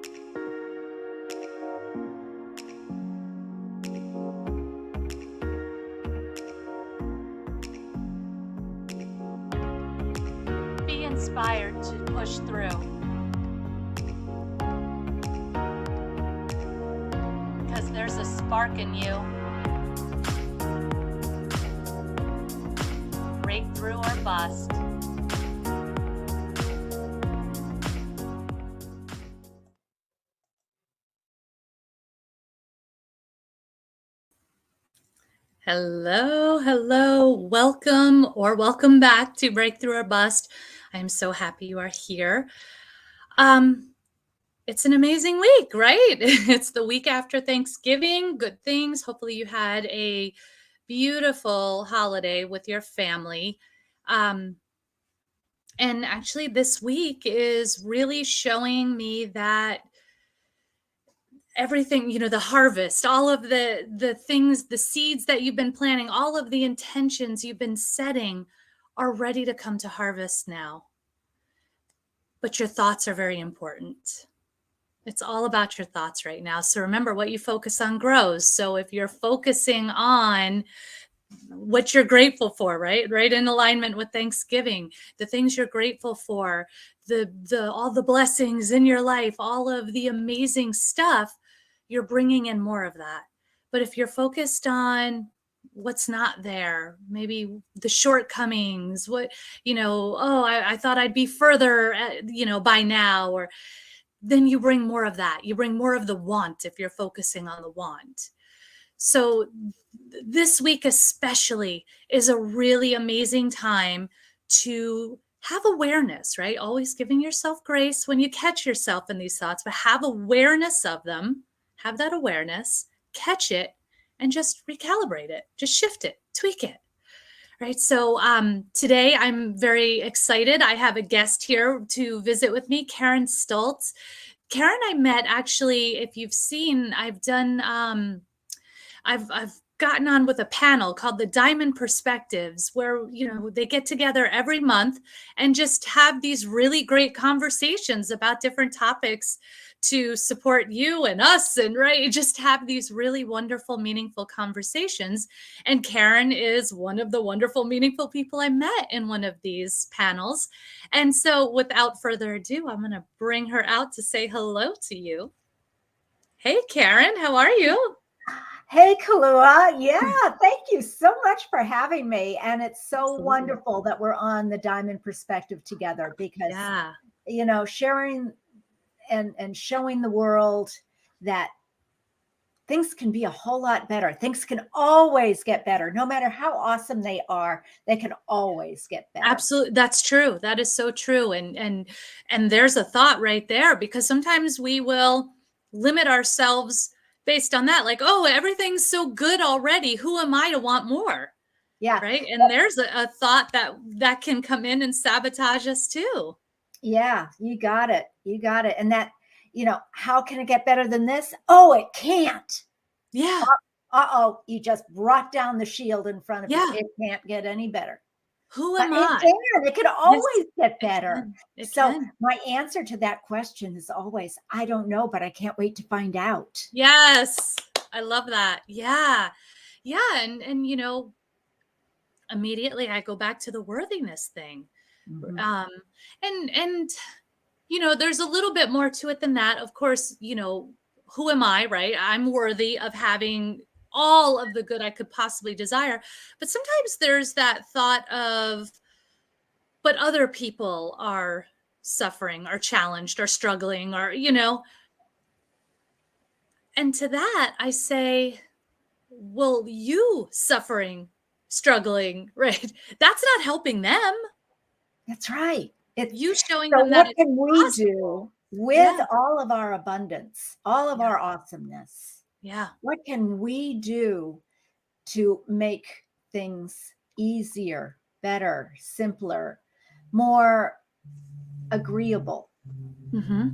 Be inspired to push through, because there's a spark in you. Breakthrough or bust. Hello, welcome back to Breakthrough or Bust. I am so happy you are here. It's an amazing week, right? It's the week after Thanksgiving. Good things. Hopefully you had a beautiful holiday with your family. And actually this week is really showing me that everything, the harvest, all of the things, the seeds that you've been planting, all of the intentions you've been setting are ready to come to harvest now. But your thoughts are very important. It's all about your thoughts right now. So remember, what you focus on grows. So if you're focusing on what you're grateful for, right in alignment with Thanksgiving, the things you're grateful for, the all the blessings in your life, all of the amazing stuff, you're bringing in more of that. But if you're focused on what's not there, maybe the shortcomings, I thought I'd be further by now, or then you bring more of that. You bring more of the want if you're focusing on the want. So this week especially is a really amazing time to have awareness, right? Always giving yourself grace when you catch yourself in these thoughts, but have awareness of them, have that awareness, catch it, and just recalibrate it, just shift it, tweak it. Right. So today I'm very excited. I have a guest here to visit with me, Karen Stultz. Karen, I met actually, if you've seen, I've done, I've gotten on with a panel called the Diamond Perspectives, where, they get together every month and just have these really great conversations about different topics to support you and us, and just have these really wonderful, meaningful conversations. And Karen is one of the wonderful, meaningful people I met in one of these panels. And so without further ado, I'm going to bring her out to say hello to you. Hey, Karen, how are you? Hey, Kalua. Yeah, thank you so much for having me. And it's so Absolutely. wonderful that we're on the Diamond Perspective together, because, sharing and showing the world that things can be a whole lot better. Things can always get better. No matter how awesome they are, they can always get better. Absolutely. That's true. That is so true. And there's a thought right there, because sometimes we will limit ourselves based on that. Like, oh, everything's so good already. Who am I to want more? Yeah. Right. And there's a thought that can come in and sabotage us too. Yeah, you got it. You got it. And that, how can it get better than this? Oh, it can't. Yeah. Uh-oh, you just brought down the shield in front of you. It can't get any better. Who am I? It can always get better. It can. My answer to that question is always, I don't know, but I can't wait to find out. Yes. I love that. Yeah. Yeah. And immediately I go back to the worthiness thing. Mm-hmm. And there's a little bit more to it than that. Of course, who am I, right? I'm worthy of having all of the good I could possibly desire. But sometimes there's that thought of, but other people are suffering or challenged or struggling, or, and to that I say, well, you suffering, struggling, right? That's not helping them. That's right. You showing so them that what can we do with all of our abundance, all of our awesomeness? Yeah. What can we do to make things easier, better, simpler, more agreeable? Mm-hmm.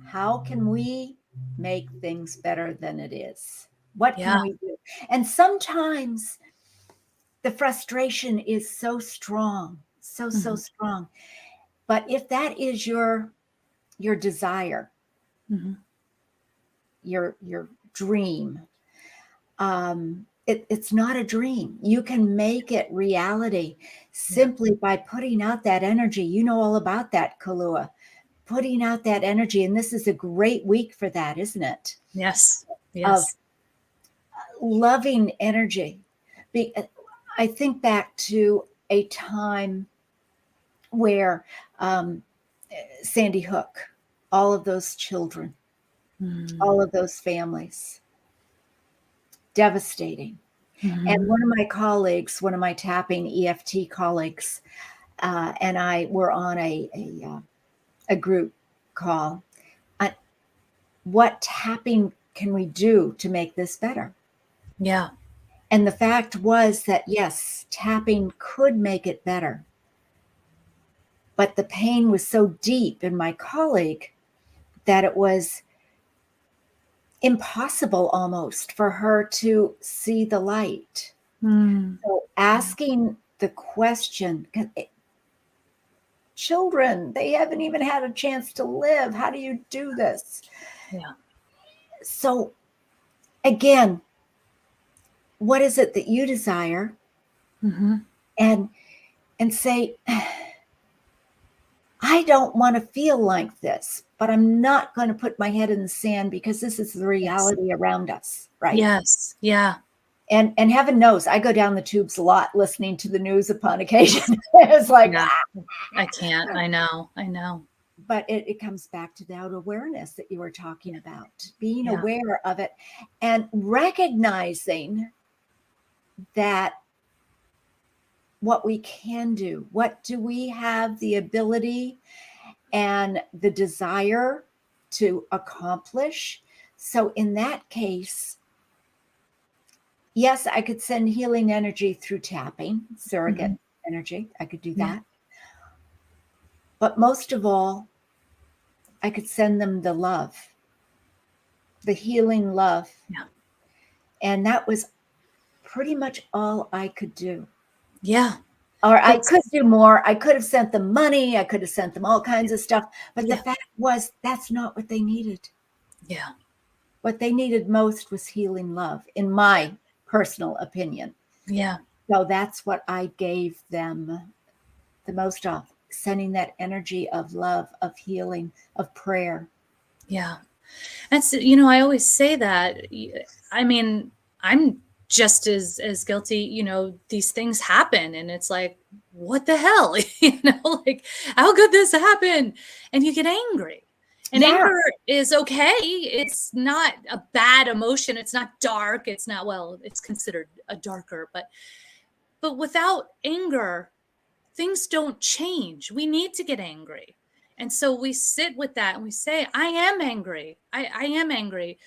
How can we make things better than it is? What can we do? And sometimes the frustration is so strong, so strong. But if that is your desire, your dream, it's not a dream. You can make it reality simply by putting out that energy. You know all about that, Kalua. Putting out that energy. And this is a great week for that, isn't it? Yes. Of loving energy. I think back to a time where Sandy Hook, all of those children, all of those families, devastating. And one of my colleagues, one of my tapping EFT colleagues, and I were on a group call. What tapping can we do to make this better? Yeah. And the fact was that, yes, tapping could make it better. But the pain was so deep in my colleague that it was impossible almost for her to see the light. So asking the question, children, they haven't even had a chance to live. How do you do this? Yeah. So again, what is it that you desire? And say, I don't want to feel like this, but I'm not going to put my head in the sand because this is the reality around us, right? Yes. Yeah. And heaven knows, I go down the tubes a lot listening to the news upon occasion. It's like, I can't. I know. But it comes back to that awareness that you were talking about, being aware of it and recognizing that what we can do, what do we have the ability and the desire to accomplish. So in that case, yes, I could send healing energy through tapping, surrogate energy. I could do that. But most of all, I could send them the love, the healing love. Yeah. And that was pretty much all I could do. Yeah. Or I could do more. I could have sent them money. I could have sent them all kinds of stuff. But the fact was, that's not what they needed. Yeah. What they needed most was healing love, in my personal opinion. Yeah. So that's what I gave them the most of, sending that energy of love, of healing, of prayer. Yeah. That's, I always say that. I mean, I'm just as guilty, these things happen and it's like, what the hell? Like, how could this happen? And you get angry. And anger is okay. It's not a bad emotion. It's not dark. It's not, well, it's considered a darker, but without anger, things don't change. We need to get angry. And so we sit with that and we say, I am angry. I am angry,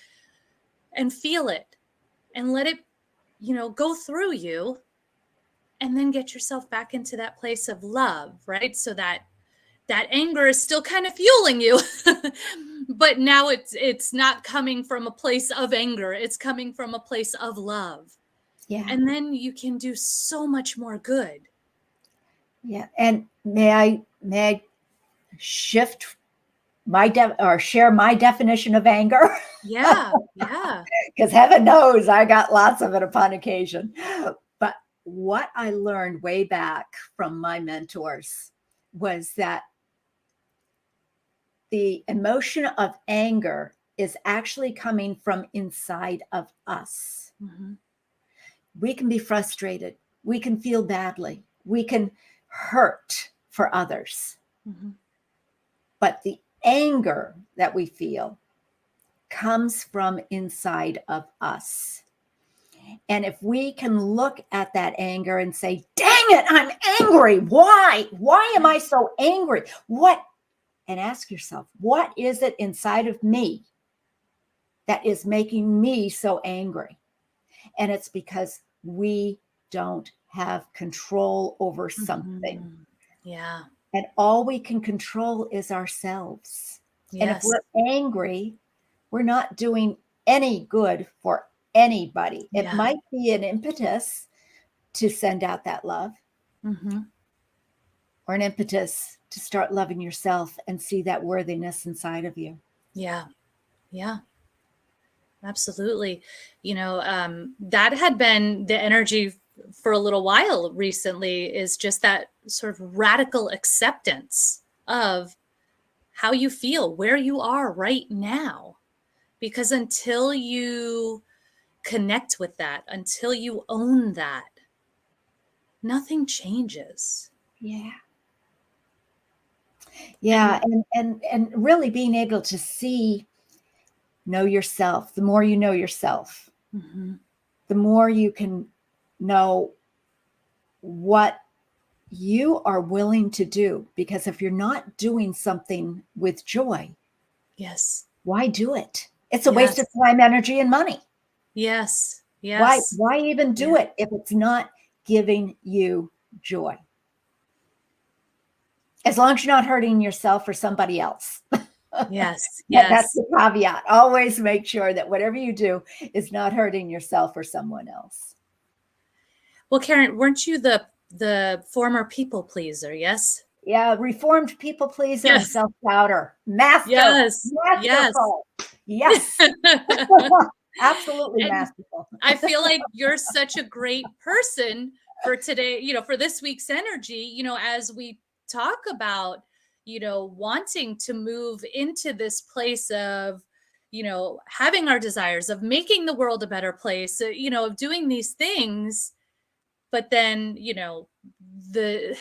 and feel it and let it, go through you, and then get yourself back into that place of love, right? So that anger is still kind of fueling you, but now it's not coming from a place of anger. It's coming from a place of love. Yeah. And then you can do so much more good. Yeah. And may I shift or share my definition of anger? Yeah. Yeah. Because heaven knows I got lots of it upon occasion. But what I learned way back from my mentors was that the emotion of anger is actually coming from inside of us. We can be frustrated. We can feel badly. We can hurt for others. But the anger that we feel comes from inside of us. And if we can look at that anger and say, dang it, I'm angry. Why? Why am I so angry? And ask yourself, what is it inside of me that is making me so angry? And it's because we don't have control over something. Yeah. And all we can control is ourselves. Yes. And if we're angry, we're not doing any good for anybody. It might be an impetus to send out that love, or an impetus to start loving yourself and see that worthiness inside of you. Yeah. Yeah. Absolutely. That had been the energy for a little while recently, is just that sort of radical acceptance of how you feel, where you are right now. Because until you connect with that, until you own that, nothing changes. Yeah. Yeah. And really being able to know yourself. The more you know yourself, Mm-hmm. the more you can know what you are willing to do. Because if you're not doing something with joy, Yes. why do it? It's a waste of Yes. time, energy, and money. Yes. Why Yes. even do it if it's not giving you joy? As long as you're not hurting yourself or somebody else. Yes. That's Yes. the caveat. Always make sure that whatever you do is not hurting yourself or someone else. Well, Karen, weren't you the former people pleaser? Yes. Yeah, reformed people pleaser and Yes. self-doubter. Yes. Yes. Masterful. Yes. Absolutely And masterful. I feel like you're such a great person for today, for this week's energy, as we talk about, wanting to move into this place of, having our desires, of making the world a better place, of doing these things. But then, the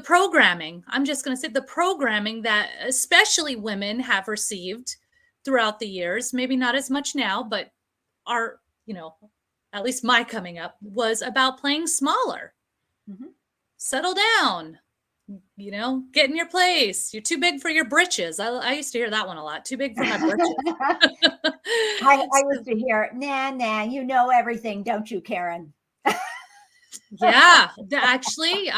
programming, I'm just going to say the programming that especially women have received throughout the years, maybe not as much now, but our, at least my coming up was about playing smaller. Mm-hmm. Settle down, get in your place. You're too big for your britches. I used to hear that one a lot. Too big for my britches. I used to hear, nah, you know everything, don't you, Karen? Yeah, actually,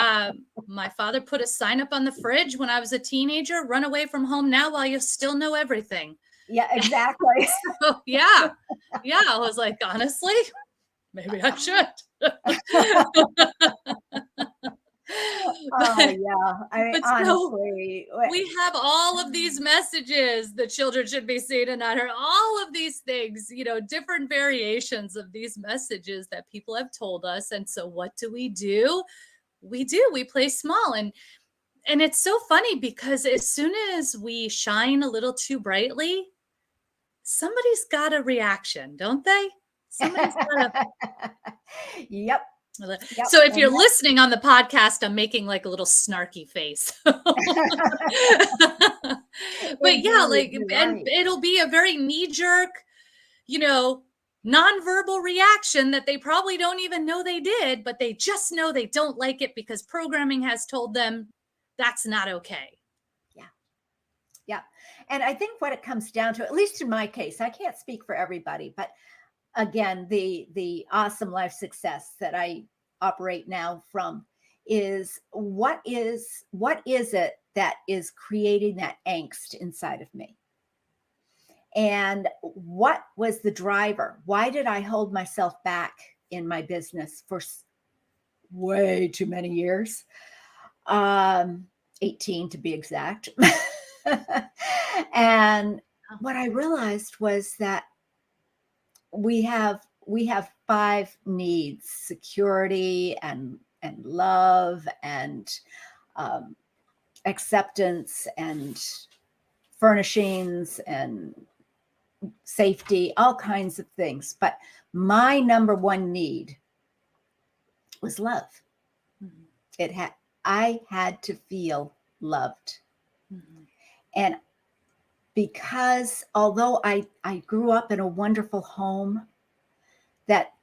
my father put a sign up on the fridge when I was a teenager: run away from home now while you still know everything. Yeah, exactly. So, yeah, I was like, honestly, maybe I should. Oh, yeah. I mean, But so honestly, we have all of these messages that children should be seen and not heard, all of these things, different variations of these messages that people have told us. And so what do? We play small. And it's so funny because as soon as we shine a little too brightly, somebody's got a reaction, don't they? Somebody's got a Yep. So if you're listening on the podcast, I'm making like a little snarky face. But yeah, and it'll be a very knee-jerk, nonverbal reaction that they probably don't even know they did, but they just know they don't like it because programming has told them that's not okay. Yeah. And I think what it comes down to, at least in my case, I can't speak for everybody, but again, the awesome life success that I operate now from is what is it that is creating that angst inside of me? And what was the driver? Why did I hold myself back in my business for way too many years? 18 to be exact. And what I realized was that we have 5 needs: security and love and acceptance and furnishings and safety, all kinds of things. But my number one need was love. Mm-hmm. I had to feel loved. Mm-hmm. And because although I grew up in a wonderful home, that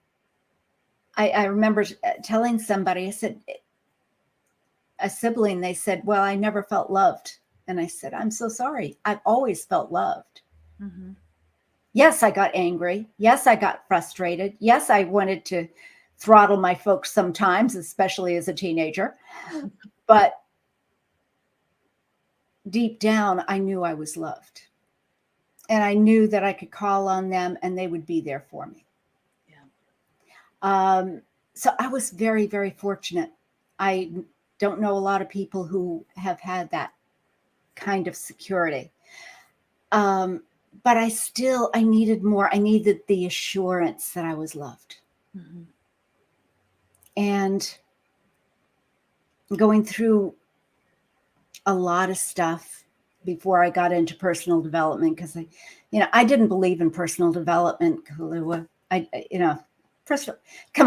I remember telling somebody, I said, a sibling, they said, well, I never felt loved. And I said, I'm so sorry. I've always felt loved. Mm-hmm. Yes, I got angry. Yes, I got frustrated. Yes, I wanted to throttle my folks sometimes, especially as a teenager. But deep down, I knew I was loved. And I knew that I could call on them and they would be there for me. Yeah. So I was very, very fortunate. I don't know a lot of people who have had that kind of security. but I needed more. I needed the assurance that I was loved. Mm-hmm. And going through a lot of stuff before I got into personal development, because I didn't believe in personal development. Come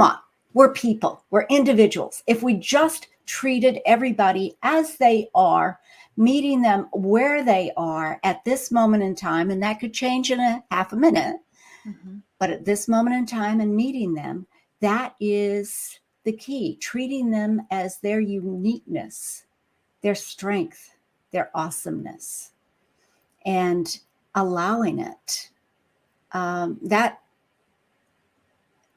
on, we're people, we're individuals. If we just treated everybody as they are, meeting them where they are at this moment in time, and that could change in a half a minute, mm-hmm. but at this moment in time and meeting them, that is the key, treating them as their uniqueness, their strength, their awesomeness, and allowing it.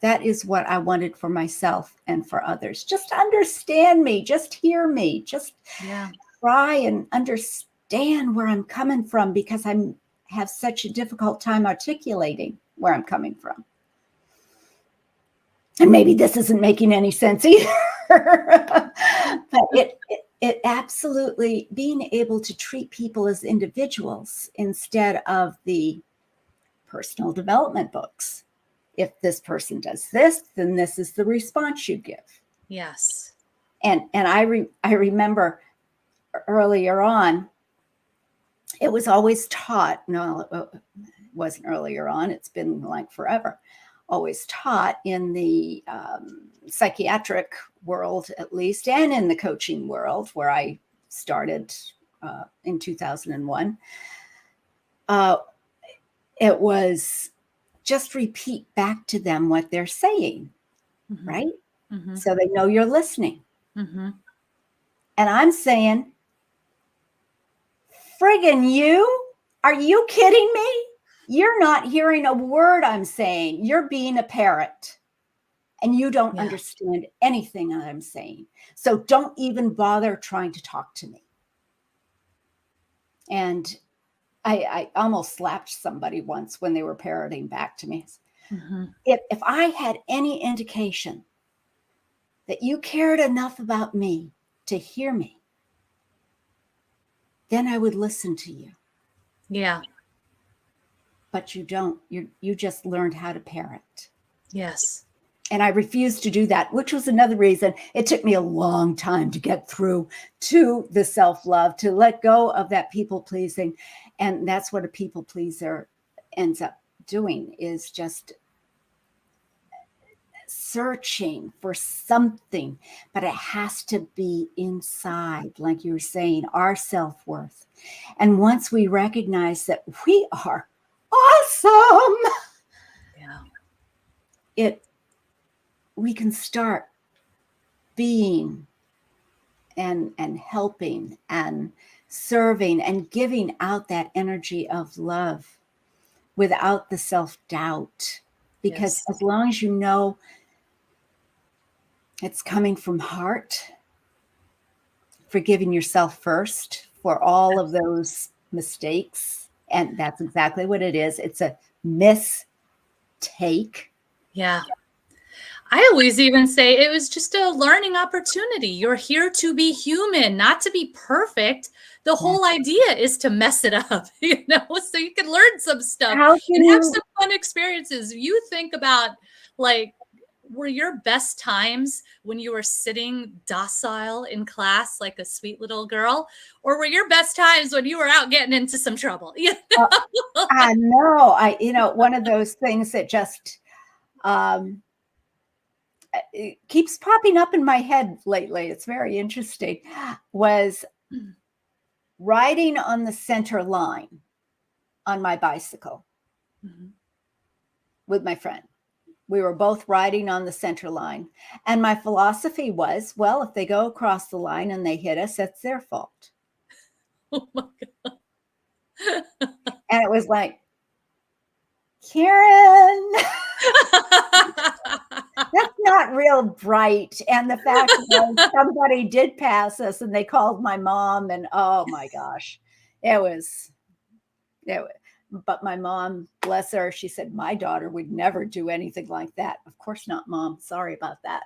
That is what I wanted for myself and for others. Just understand me, just hear me, just try and understand where I'm coming from, because I have such a difficult time articulating where I'm coming from. And maybe this isn't making any sense either. But it absolutely, being able to treat people as individuals instead of the personal development books. If this person does this, then this is the response you give. Yes. And I remember earlier on, it was always taught. No, it wasn't earlier on. It's been like forever. Always taught in the psychiatric world, at least, and in the coaching world, where I started in 2001. It was just repeat back to them what they're saying, mm-hmm. right? Mm-hmm. So they know you're listening. Mm-hmm. And I'm saying, friggin' you, are you kidding me? You're not hearing a word I'm saying. You're being a parrot and you don't understand anything I'm saying. So don't even bother trying to talk to me. And I almost slapped somebody once when they were parroting back to me. Mm-hmm. If I had any indication that you cared enough about me to hear me, then I would listen to you. Yeah. But you don't. You just learned how to parrot. Yes. And I refused to do that, which was another reason it took me a long time to get through to the self-love, to let go of that people-pleasing. And that's what a people pleaser ends up doing, is just searching for something, but it has to be inside, like you were saying, our self-worth. And once we recognize that we are awesome, we can start being and helping and serving and giving out that energy of love without the self-doubt. Because as long as you know it's coming from heart, forgiving yourself first for all of those mistakes, and that's exactly what it is. It's a mistake. Yeah. I always even say it was just a learning opportunity. You're here to be human, not to be perfect. The whole idea is to mess it up, so you can learn some stuff and have some fun experiences. You think about, like, were your best times when you were sitting docile in class like a sweet little girl, or were your best times when you were out getting into some trouble? I know. One of those things that just it keeps popping up in my head lately, it's very interesting, was riding on the center line on my bicycle with my friend. We were both riding on the center line. And my philosophy was, well, if they go across the line and they hit us, that's their fault. Oh my God. And it was like, Karen, that's not real bright. And the fact that somebody did pass us and they called my mom, and oh my gosh, but my mom, bless her, she said, my daughter would never do anything like that. Of course not, Mom. Sorry about that.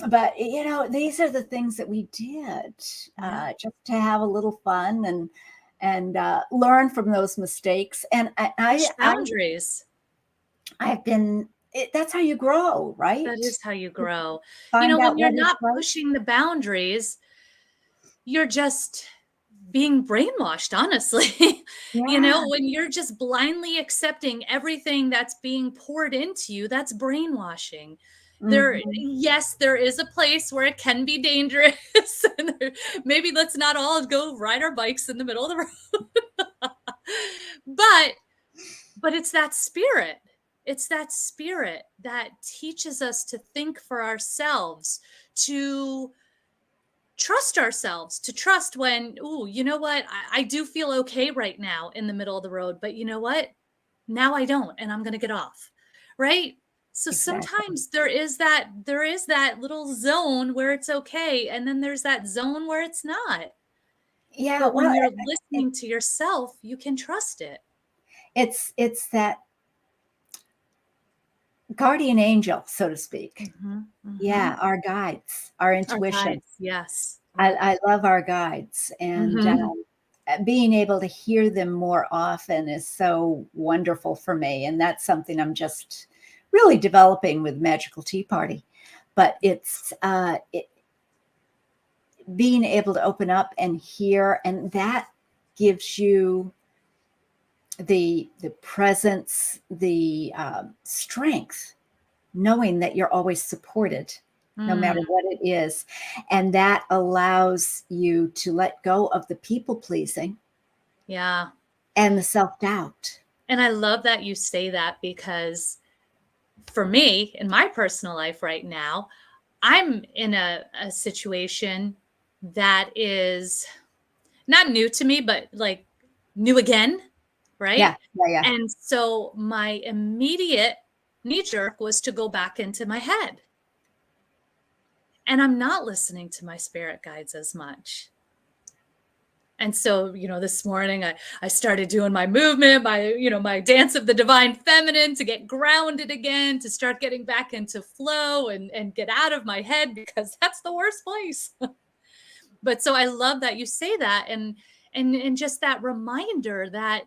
But these are the things that we did, just to have a little fun and learn from those mistakes. And Push boundaries. I've been. That's how you grow, right? That is how you grow. Find When out you're what is not right. pushing the boundaries, you're just being brainwashed, honestly. Yeah. When you're just blindly accepting everything that's being poured into you, that's brainwashing. Mhm. Yes, there is a place where it can be dangerous. And maybe let's not all go ride our bikes in the middle of the road. but it's that spirit. It's that spirit that teaches us to think for ourselves, to trust ourselves, to trust when, ooh, you know what? I do feel okay right now in the middle of the road, but you know what? Now I don't, and I'm going to get off. Right? So Exactly. sometimes there is that little zone where it's okay, and then there's that zone where it's not. Yeah. But Well, when you're it, listening to yourself, you can trust it. it's that guardian angel, so to speak. Mhm, mhm. Yeah, our guides, our Our intuition. guides, yes. I love our guides, and Mhm. being able to hear them more often is so wonderful for me. And that's something I'm just really developing with Magical Tea Party. But it's being able to open up and hear, and that gives you the presence, the strength, knowing that you're always supported no matter Mm, what it is. And that allows you to let go of the people pleasing yeah. and the self doubt. And I love that you say that because for me, in my personal life right now, I'm in a situation that is not new to me, but like new again, right? Yeah, yeah, yeah. And so my immediate knee jerk was to go back into my head. And I'm not listening to my spirit guides as much. And so, this morning I started doing my movement, my dance of the divine feminine to get grounded again, to start getting back into flow and get out of my head because that's the worst place. But so I love that you say that and just that reminder that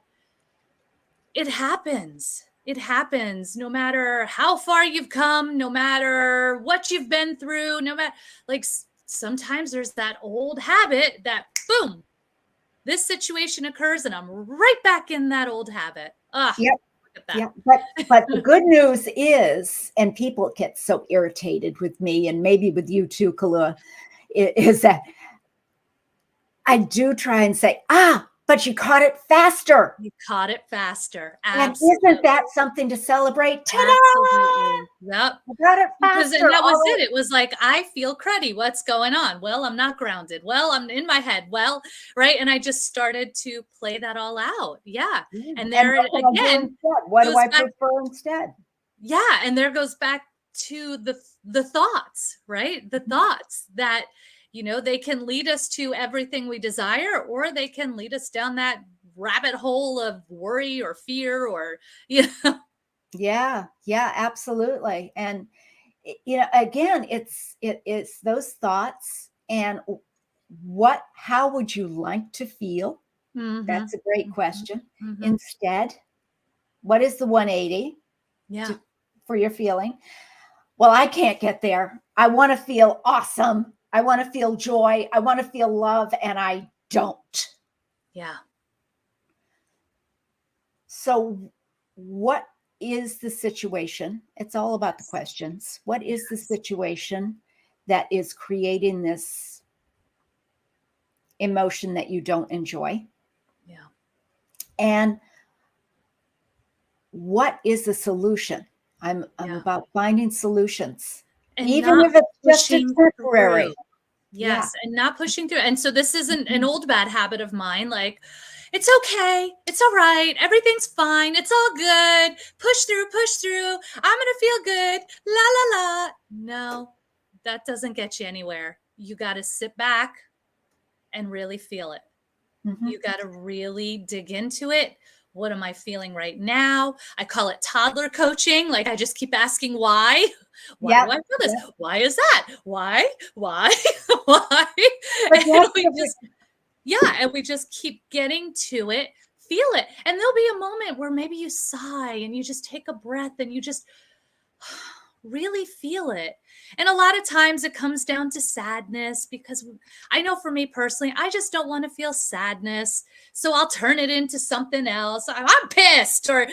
it happens. It happens no matter how far you've come, no matter what you've been through, no matter like sometimes there's that old habit that boom, this situation occurs and I'm right back in that old habit. Ah, Yep. look at Yeah, but the that. good news is, and people get so irritated with me, and maybe with you too, Kalua, is that I do try and say, but you caught it faster. You caught it faster. And isn't Absolutely. that something to celebrate? Ta-da! Absolutely. Yep. I got it Because and faster. that was All right. it. It was like, I feel cruddy. What's going on? Well, I'm not grounded. Well, I'm in my head. Well, right. And I just started to play that all out. Yeah. And And there what can I do again instead? What do goes I back. prefer instead? Yeah. And there goes back to the thoughts, right? The thoughts that, they can lead us to everything we desire, or they can lead us down that rabbit hole of worry or fear or, you know, Yeah, yeah, absolutely. And again, it's those thoughts and how would you like to feel? mhm, That's a great mhm, question. mhm. Instead, what is the 180 Yeah. for your feeling? Well, I can't get there. I want to feel awesome. I want to feel joy. I want to feel love, and I don't. Yeah. So, what is the situation? It's all about the Yes. questions. What is the Yes. situation that is creating this emotion that you don't enjoy? Yeah. And what is the solution? I'm Yeah. about finding solutions, And even not if it's just a pushing through. temporary. Yeah. Yes, and not pushing through. And so this isn't an Mhm. old bad habit of mine. Like, it's okay. It's all right. Everything's fine. It's all good. Push through, push through. I'm going to feel good. La, la, la. No, that doesn't get you anywhere. You got to sit back and really feel it. Mhm. You got to really dig into it. What am I feeling right now? I call it toddler coaching. Like I just keep asking why. Why do Yep. I feel this? Yep. Why is that? Why? Why? Why? But And that's we the just, yeah, and we just keep getting to it, feel it. And there'll be a moment where maybe you sigh and you just take a breath and you just really feel it. And a lot of times it comes down to sadness because I know for me personally, I just don't want to feel sadness. So I'll turn it into something else. I'm pissed or,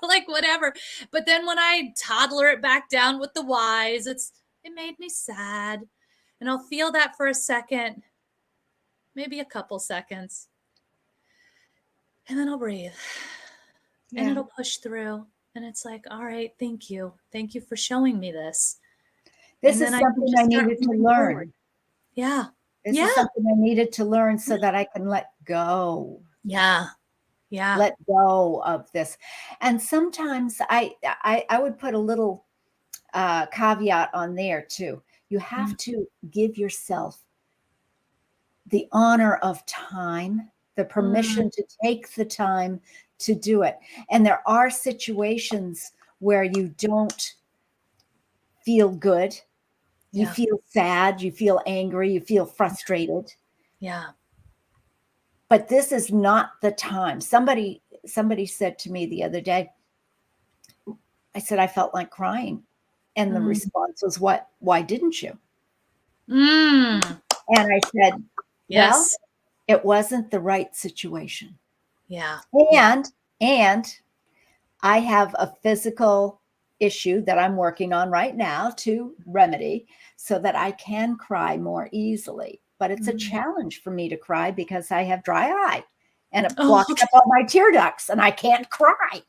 like whatever. But then when I toddler it back down with the whys, it made me sad. And I'll feel that for a second, maybe a couple seconds. And then I'll breathe. And it'll push through. And it's like, all right, thank you. Thank you for showing me this. This And is then I can something I just start needed to moving learn. forward. Yeah. This Yeah. is something I needed to learn so that I can let go. Yeah. Yeah. Let go of this. And sometimes I would put a little caveat on there too. You have to give yourself the honor of time, the permission to take the time to do it. And there are situations where you don't feel good. You Yeah. feel sad, you feel angry, you feel frustrated. Yeah. But this is not the time. Somebody said to me the other day, I said, I felt like crying. And the response was, what? Why didn't you? Mm. And I said, well, Yes. it wasn't the right situation. Yeah. And I have a physical issue that I'm working on right now to remedy so that I can cry more easily. But it's a challenge for me to cry because I have dry eye and it blocks okay. up all my tear ducts and I can't cry. And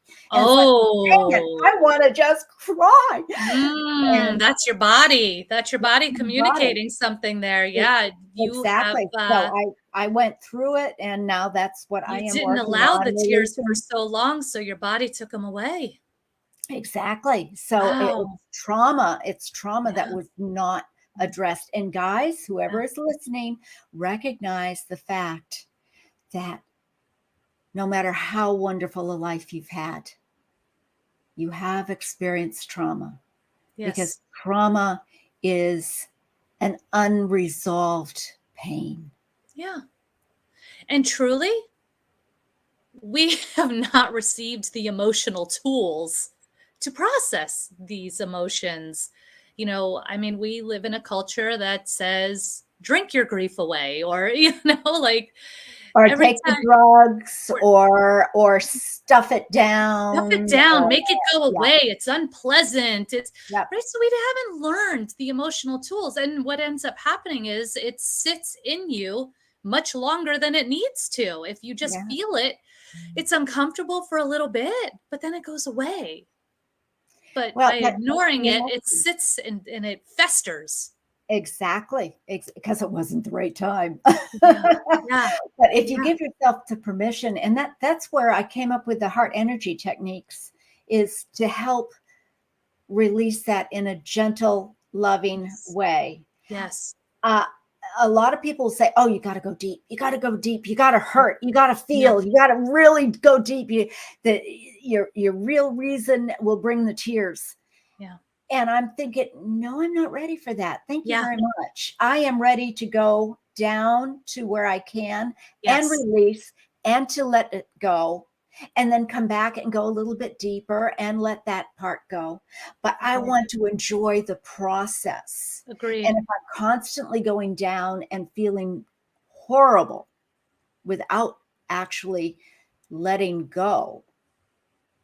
it's like, dang it, I want to just cry. And That's your body. That's your body my body. communicating something there. Yeah. You have, Exactly. So I went through it and now that's what I you am didn't working allow on the tears for releasing. so long. So your body took them away. Exactly. So Wow. it's trauma that Yeah. was not addressed. And guys, whoever Yeah. is listening, recognize the fact that no matter how wonderful a life you've had, you have experienced trauma because Yes. trauma is an unresolved pain. Yeah. And truly, we have not received the emotional tools to process these emotions. I mean, we live in a culture that says, drink your grief away, or, like Or every take the time, drugs or or stuff it stuff it down down, or make it go yeah, away. It's unpleasant. It's yep, right. So we haven't learned the emotional tools. And what ends up happening is it sits in you much longer than it needs to. If you just yeah. feel it, it's uncomfortable for a little bit, but then it goes away. But Well, by that's ignoring the it, it emotion. sits and it festers. Exactly, because it wasn't the right time. Yeah. Yeah. But if you Yeah. give yourself the permission, and that's where I came up with the heart energy techniques, is to help release that in a gentle, loving Yes. way. Yes. Uh, a lot of people say, "Oh, you got to go deep. You got to go deep. You got to Yeah. hurt. You got to Yeah. feel. You got to really go deep. Your real reason will bring the tears." Yeah. And I'm thinking, no, I'm not ready for that. Thank you Yeah. very much. I am ready to go down to where I can and Yes. release and to let it go and then come back and go a little bit deeper and let that part go. But I Agreed. want to enjoy the process. And Agreed. if I'm constantly going down and feeling horrible without actually letting go,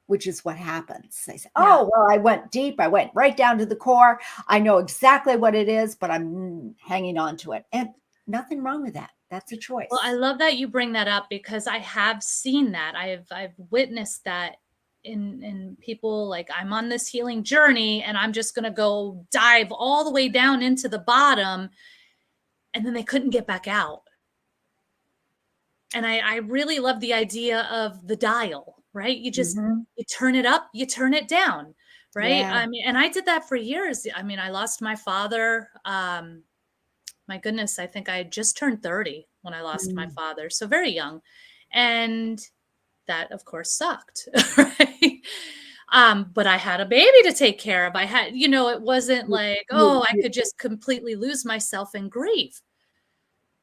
which is what happens. They say, Yeah. oh, well, I went deep. I went right down to the core. I know exactly what it is, but I'm hanging on to it. And nothing wrong with that. That's a Well, I choice. love that you bring that up because I have seen that. I've witnessed that in people. Like, I'm on this healing journey and I'm just going to go dive all the way down into the bottom, and then they couldn't get back out. And I really love the idea of the dial, right? Mhm. You turn it up, you turn it down, right? Yeah. I mean, and I did that for years. I mean, I lost my father. My goodness, I think I had just turned 30 when I lost my Mm. father. So very young. And That of course sucked. Right. But I had a baby to take care of. I had, it wasn't You, like, you, oh, I you, could just completely lose myself in grief.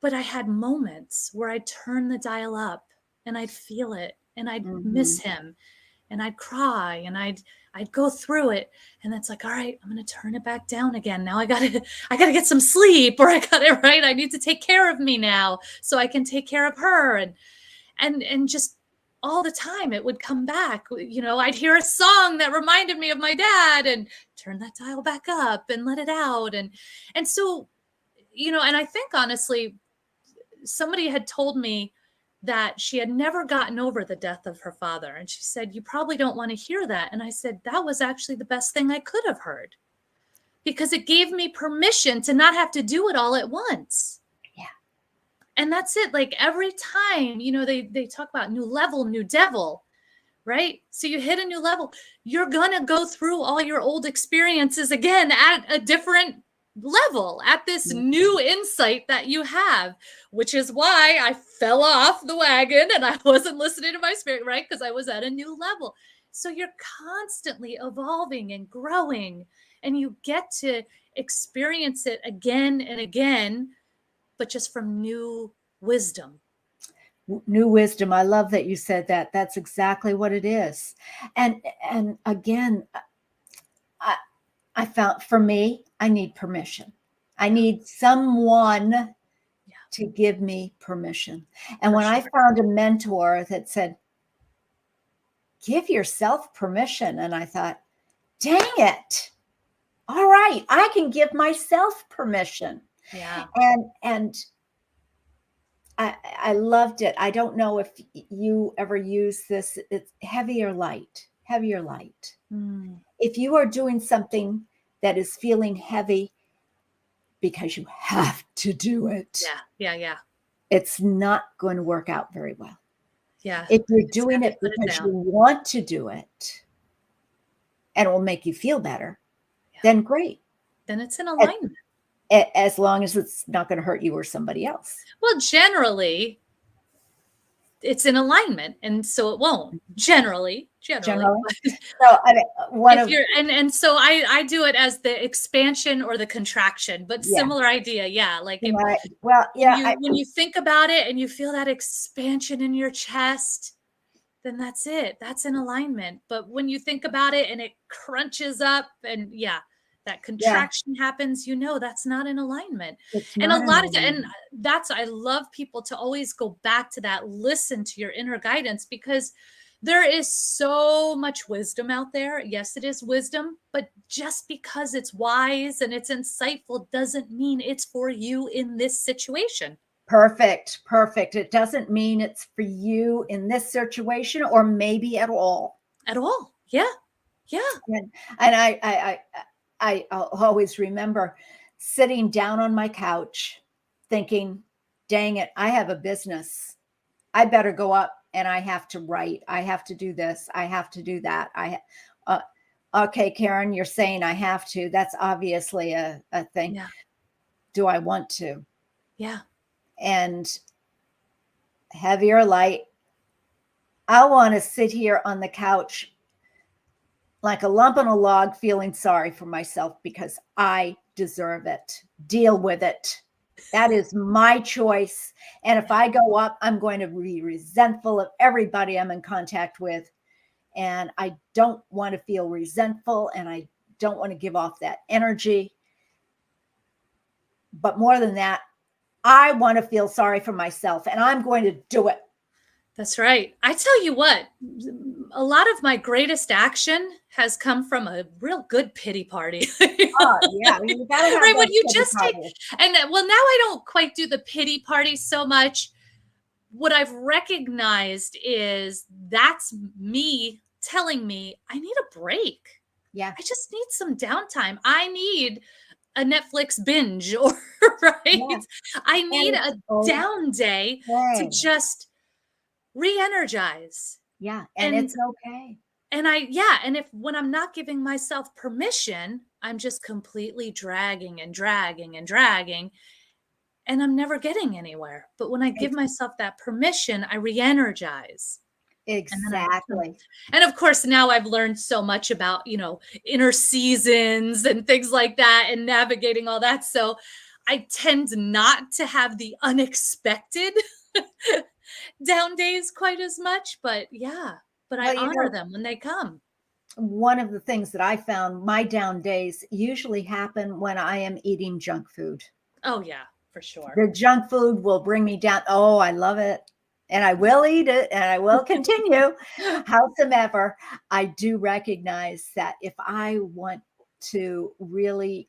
But I had moments where I'd turn the dial up and I'd feel it and I'd miss mhm. him and I'd cry and I'd go through it. And it's like, all right, I'm going to turn it back down again. Now I gotta get some sleep, or I got it right. I need to take care of me now so I can take care of her. And just all the time it would come back. I'd hear a song that reminded me of my dad and turn that dial back up and let it out. And so, and I think honestly, somebody had told me that she had never gotten over the death of her father. And she said, you probably don't want to hear that. And I said, that was actually the best thing I could have heard, because it gave me permission to not have to do it all at once. Yeah. And that's it. Like every time, they talk about new level, new devil, right? So you hit a new level, you're going to go through all your old experiences again at a different level, at this Mhm. new insight that you have, which is why I fell off the wagon and I wasn't listening to my spirit, right? Because I was at a new level. So you're constantly evolving and growing, and you get to experience it again and again, but just from new wisdom. New wisdom. I love that you said that. That's exactly what it is. And again, I found, for me, I need permission. I need someone to give me permission. And when I found a mentor that said, give yourself permission, and I thought, dang it. All right, I can give myself permission. Yeah. And I loved it. I don't know if you ever use this. It's heavier light, heavier light. Mm. If you are doing something that is feeling heavy because you have to do it, Yeah. it's not going to work out very well. Yeah. If you're doing it because you want to do it and it will make you feel better, then great. Then it's in alignment. As long as it's not going to hurt you or somebody else. Well, generally, it's in alignment, and so it won't. Generally. So so I do it as the expansion or the contraction, but similar idea. Yeah. Like when you think about it and you feel that expansion in your chest, then that's it. That's in alignment. But when you think about it and it crunches up and that contraction happens, that's not in alignment. And I love people to always go back to that, listen to your inner guidance, because there is so much wisdom out there. Yes, it is wisdom, but just because it's wise and it's insightful doesn't mean it's for you in this situation. Perfect. It doesn't mean it's for you in this situation, or maybe at all. At all. Yeah. And I'll always remember sitting down on my couch thinking, dang it, I have a business. I better go up and I have to write. I have to do this. I have to do that. Okay, Karen, you're saying I have to. That's obviously a thing. Yeah. Do I want to? Yeah. And heavy or light, I want to sit here on the couch like a lump on a log, feeling sorry for myself because I deserve it. Deal with it. That is my choice. And if I go up, I'm going to be resentful of everybody I'm in contact with. And I don't want to feel resentful, and I don't want to give off that energy. But more than that, I want to feel sorry for myself, and I'm going to do it. That's right. I tell you what, a lot of my greatest action has come from a real good pity party. Oh, yeah. You gotta have right. When you just take, and well, now I don't quite do the pity party so much. What I've recognized is that's me telling me I need a break. Yeah. I just need some downtime. I need a Netflix binge, or right. Yeah. I need a down day to just re-energize. Yeah. And it's okay. And when I'm not giving myself permission, I'm just completely dragging and I'm never getting anywhere. But when I give myself that permission, I re-energize. Exactly. And of course, now I've learned so much about, inner seasons and things like that and navigating all that. So I tend not to have the unexpected down days quite as much. But yeah, but I Well, honor them when they come. one of the things that I found, my down days usually happen when I am eating junk food. Oh, yeah, for sure. The junk food will bring me down. Oh, I love it. And I will eat it and I will continue. Howsoever, I do recognize that if I want to really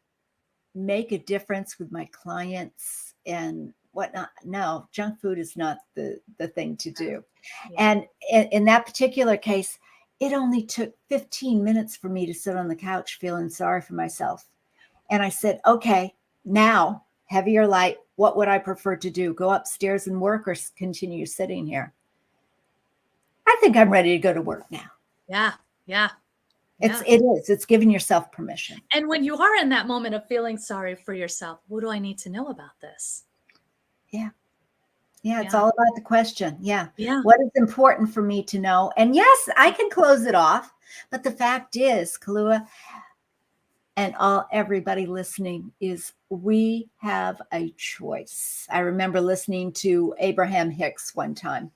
make a difference with my clients and whatnot, no, junk food is not the thing to do. Yeah. And in that particular case, it only took 15 minutes for me to sit on the couch feeling sorry for myself. And I said, okay, now, heavy or light, what would I prefer to do? Go upstairs and work or continue sitting here? I think I'm ready to go to work now. Yeah. Yeah. It's giving yourself permission. And when you are in that moment of feeling sorry for yourself, what do I need to know about this? Yeah. Yeah, it's all about the question. Yeah. What is important for me to know? And yes, I can close it off. But the fact is, Kalua, and everybody listening, is we have a choice. I remember listening to Abraham Hicks one time.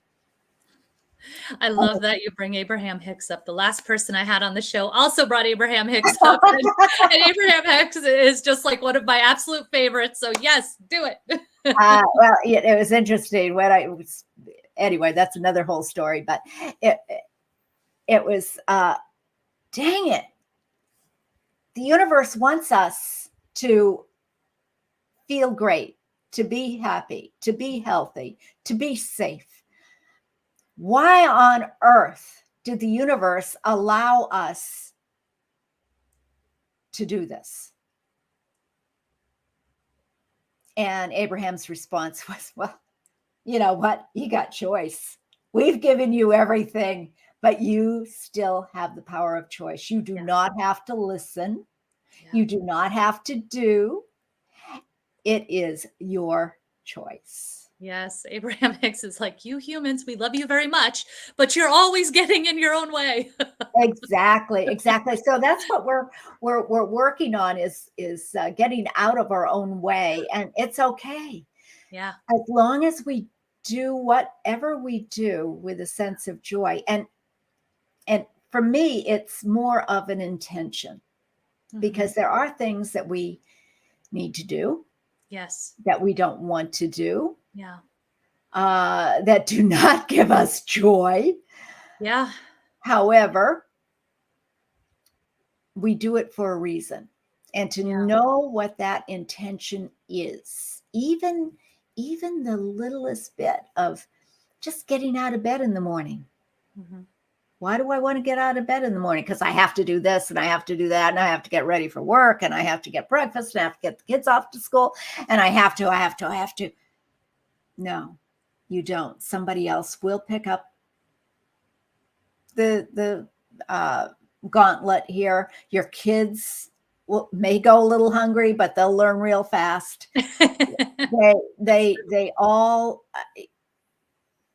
I love that you bring Abraham Hicks up. The last person I had on the show also brought Abraham Hicks up. And Abraham Hicks is just like one of my absolute favorites. So yes, do it. Well, it was interesting anyway, that's another whole story, but it was, dang it. The universe wants us to feel great, to be happy, to be healthy, to be safe. Why on earth did the universe allow us to do this? And Abraham's response was, well, you know what? You got choice. We've given you everything, but you still have the power of choice. You do not have to listen. You do not have to do. It is your choice. Yes, Abraham Hicks is like, you humans, we love you very much, but you're always getting in your own way. Exactly. So that's what we're working on is getting out of our own way, and it's okay. Yeah. As long as we do whatever we do with a sense of joy, and for me, it's more of an intention, because there are things that we need to do. Yes. That we don't want to do. Yeah. That do not give us joy. Yeah. However, we do it for a reason. And to know what that intention is, even the littlest bit of just getting out of bed in the morning. Mm-hmm. Why do I want to get out of bed in the morning? Because I have to do this and I have to do that, and I have to get ready for work, and I have to get breakfast, and I have to get the kids off to school, and I have to. No, you don't. Somebody else will pick up the gauntlet here. Your kids may go a little hungry, but they'll learn real fast. they all.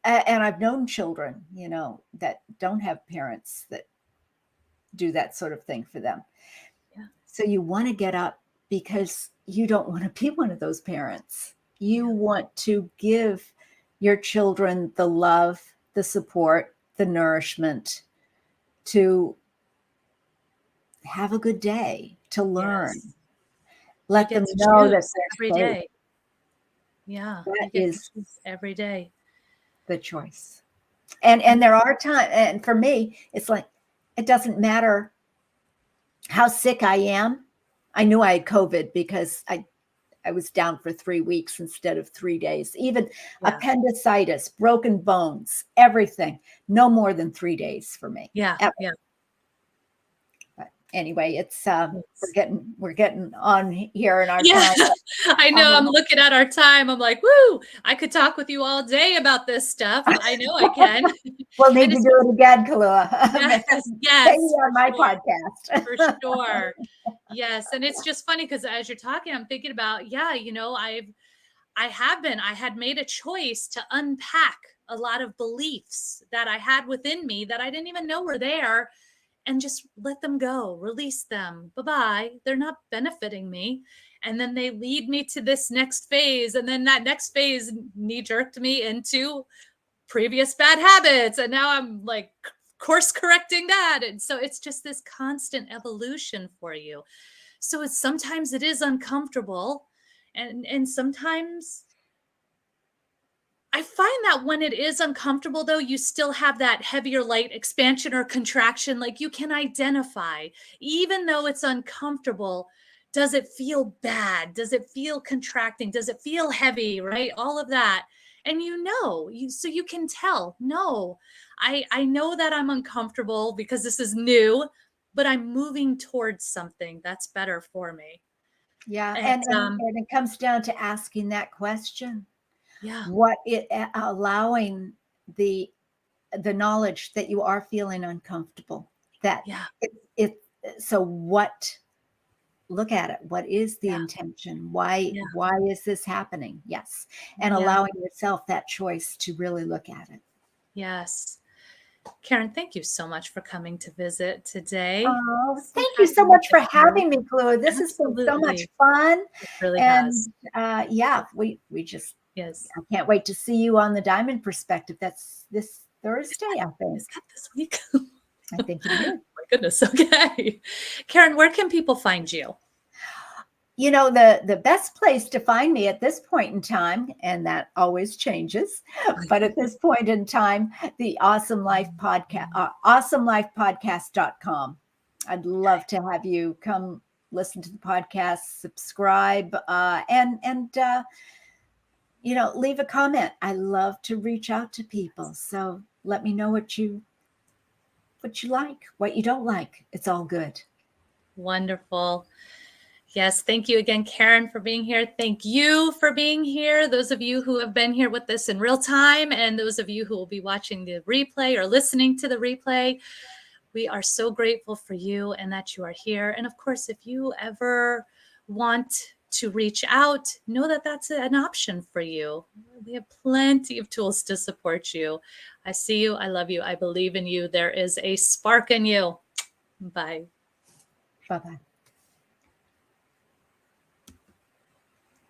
And I've known children, that don't have parents that do that sort of thing for them. Yeah. So you want to get up because you don't want to be one of those parents. You want to give your children the love, the support, the nourishment to have a good day, to learn. Yes. Let them know that they're every day. Yeah. That is every day. The choice. And there are times, and for me, it's like, it doesn't matter how sick I am. I knew I had COVID because I was down for 3 weeks instead of 3 days. Even appendicitis, broken bones, everything. No more than 3 days for me. Yeah. Ever. Yeah. But anyway, it's we're getting on here in our time. I know. I'm looking at our time. I'm like, woo, I could talk with you all day about this stuff. I know I can. We'll need to do it again, Kalua. Yes. On my podcast. For sure. Yes. And it's just funny because as you're talking, I'm thinking about, I had made a choice to unpack a lot of beliefs that I had within me that I didn't even know were there, and just let them go, release them. Bye-bye. They're not benefiting me. And then they lead me to this next phase. And then that next phase knee jerked me into previous bad habits. And now I'm like course correcting that. And so it's just this constant evolution for you. So sometimes it is uncomfortable. And sometimes I find that when it is uncomfortable, though, you still have that heavier light expansion or contraction. Like you can identify, even though it's uncomfortable, does it feel bad? Does it feel contracting? Does it feel heavy? Right? All of that. And so you can tell, no, I know that I'm uncomfortable because this is new, but I'm moving towards something that's better for me. Yeah. And it comes down to asking that question. Yeah. Allowing the knowledge that you are feeling uncomfortable, that so what, look at it. What is the intention? Why is this happening? Yes. And allowing yourself that choice to really look at it. Yes. Karen, thank you so much for coming to visit today. Oh, thank you so much for having me, Chloe. This has been so much fun. It really has. We just, I can't wait to see you on the Diamond Perspective. That's this Thursday, I think. Is that this week? I think it is. My goodness. Okay. Karen, where can people find you? You know, the best place to find me at this point in time, and that always changes, but at this point in time, the Awesome Life Podcast, awesomelife.podcast.com. I'd love to have you come listen to the podcast, subscribe, and leave a comment. I love to reach out to people. So let me know what you like, what you don't like. It's all good. Wonderful. Yes. Thank you again, Karen, for being here. Thank you for being here. Those of you who have been here with us in real time, and those of you who will be watching the replay or listening to the replay, we are so grateful for you and that you are here. And of course, if you ever want to reach out, know that that's an option for you. We have plenty of tools to support you. I see you. I love you. I believe in you. There is a spark in you. Bye. Bye-bye.